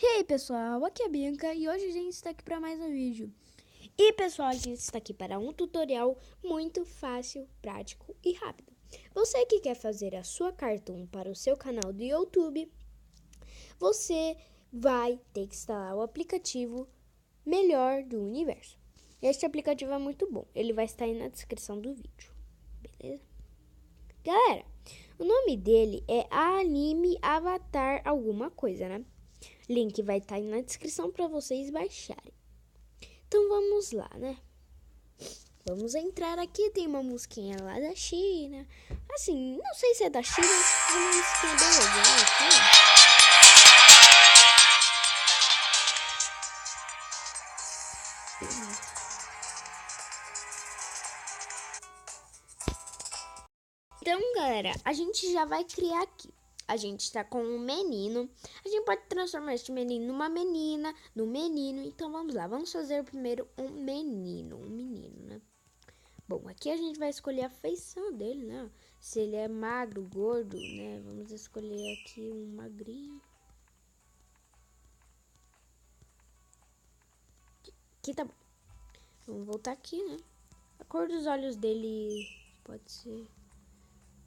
E aí pessoal, aqui é a Bianca e hoje a gente está aqui para mais um vídeo. E pessoal, a gente está aqui para um tutorial muito fácil, prático e rápido. Você que quer fazer a sua cartoon para o seu canal do YouTube, você vai ter que instalar o aplicativo Melhor do Universo. Este aplicativo é muito bom, ele vai estar aí na descrição do vídeo, beleza? Galera, o nome dele é Anime Avatar alguma coisa, né? Link vai estar aí na descrição para vocês baixarem. Então vamos lá, né? Vamos entrar aqui, tem uma musiquinha lá da China. Assim, não sei se é da China, mas uma musiquinha bem legal aqui. Então, galera, a gente já vai criar aqui. A gente tá com um menino. A gente pode transformar este menino numa menina, no menino. Então, vamos lá. Vamos fazer primeiro um menino, né? Bom, aqui a gente vai escolher a feição dele, né? Se ele é magro, gordo, né? Vamos escolher aqui um magrinho. Aqui tá bom. Vamos voltar aqui, né? A cor dos olhos dele pode ser...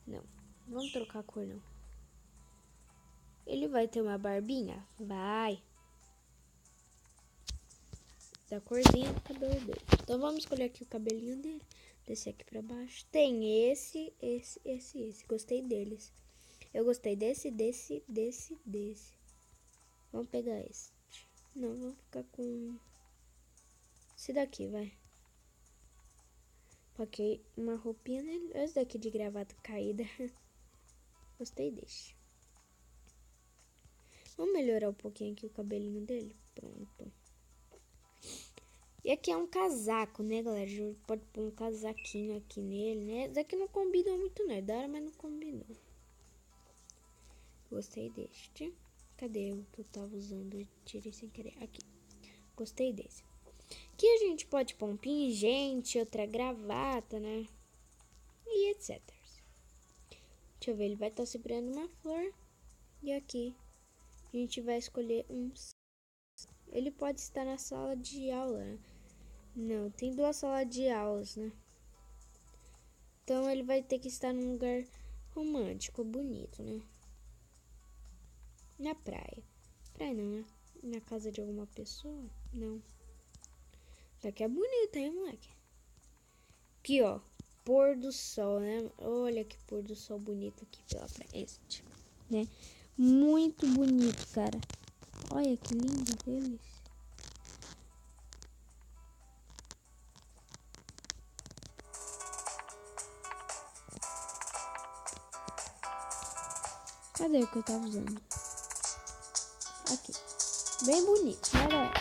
Não, vamos trocar a cor, não. Ele vai ter uma barbinha? Vai. Da corzinha do cabelo dele. Então vamos escolher aqui o cabelinho dele. Descer aqui pra baixo. Tem esse. Gostei deles. Eu gostei desse. Vamos pegar esse. Não, vamos ficar com esse daqui, vai. Ok, uma roupinha nele. Esse daqui de gravata caída. Gostei desse. Vamos melhorar um pouquinho aqui o cabelinho dele. Pronto. E aqui é um casaco, né, galera? A gente pode pôr um casaquinho aqui nele, né? Esse daqui não combinou muito, né? Da hora, mas não combinou. Gostei deste. Cadê o que eu tava usando? Eu tirei sem querer. Aqui. Gostei desse. Aqui a gente pode pôr um pingente, outra gravata, né? E etc. Deixa eu ver, ele vai estar segurando uma flor. E aqui a gente vai escolher um... Ele pode estar na sala de aula, né? Não, tem duas salas de aulas, né? Então ele vai ter que estar num lugar romântico, bonito, né? Na praia. Praia não, né? Na casa de alguma pessoa? Não. Isso aqui é bonito, hein, moleque? Aqui, ó. Pôr do sol, né? Olha que pôr do sol bonito aqui pela praia. Este, né? Muito bonito, cara. Olha que lindo deles. Cadê o que eu tava usando? Aqui. Bem bonito, né, galera?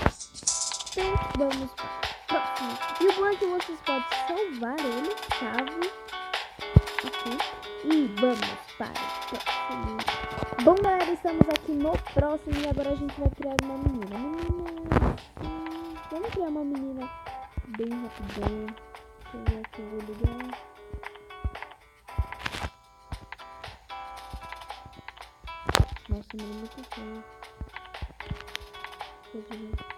Então, vamos para o próximo. E o bom é que vocês podem salvar ele, chave. Aqui. E vamos para o próximo. Bom, galera, estamos aqui no próximo. E agora a gente vai criar uma menina. Vamos criar uma menina bem rapidão. Deixa eu ver aqui, eu vou ligar. Nossa, mas é muito bom. Deixa eu ver.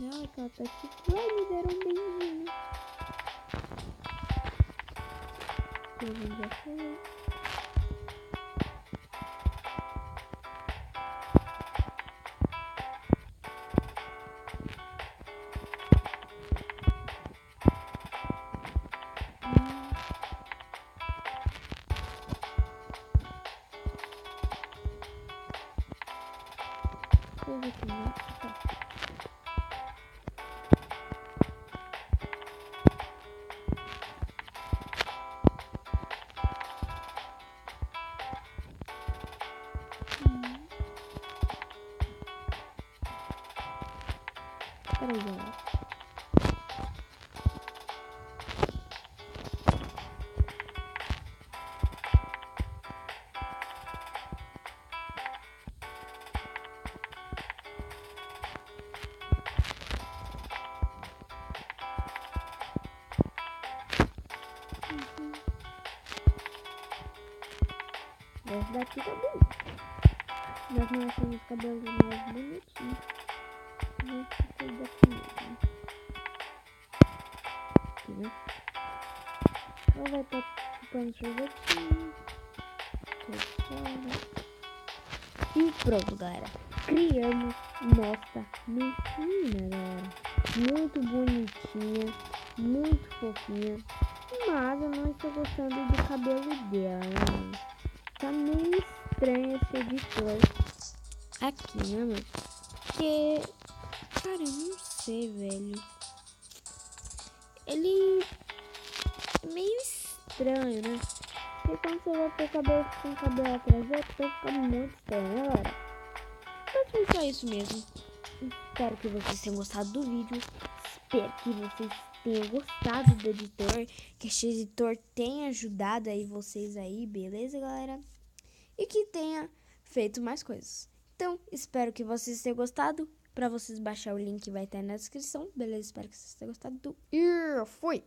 Não, que ela tá aqui. Ué, me deram um beijinho. Eu já falei. Esse daqui tá bonito. Nós não achamos os cabelos mais bonitinhos. Vou fazer daqui mesmo. Aqui, né? Ela vai estar chupando sorvetinho. E pronto, galera. Criamos nossa menina, galera. Muito bonitinha, muito fofinha. Mas eu não estou gostando do cabelo dela, né? Tá meio estranho esse editor aqui, né, mano? Porque, cara, eu não sei, velho. Ele é meio estranho, né? Porque quando você vai ter cabelo com cabelo atrás do outro, vai ficar muito estranho, né, galera? Mas foi só isso mesmo. Espero que vocês tenham gostado do vídeo. Espero que vocês tenham gostado do editor. Que esse editor tenha ajudado aí vocês aí, beleza, galera? E que tenha feito mais coisas. Então, espero que vocês tenham gostado. Pra vocês baixar o link vai estar na descrição, beleza? Espero que vocês tenham gostado. E fui!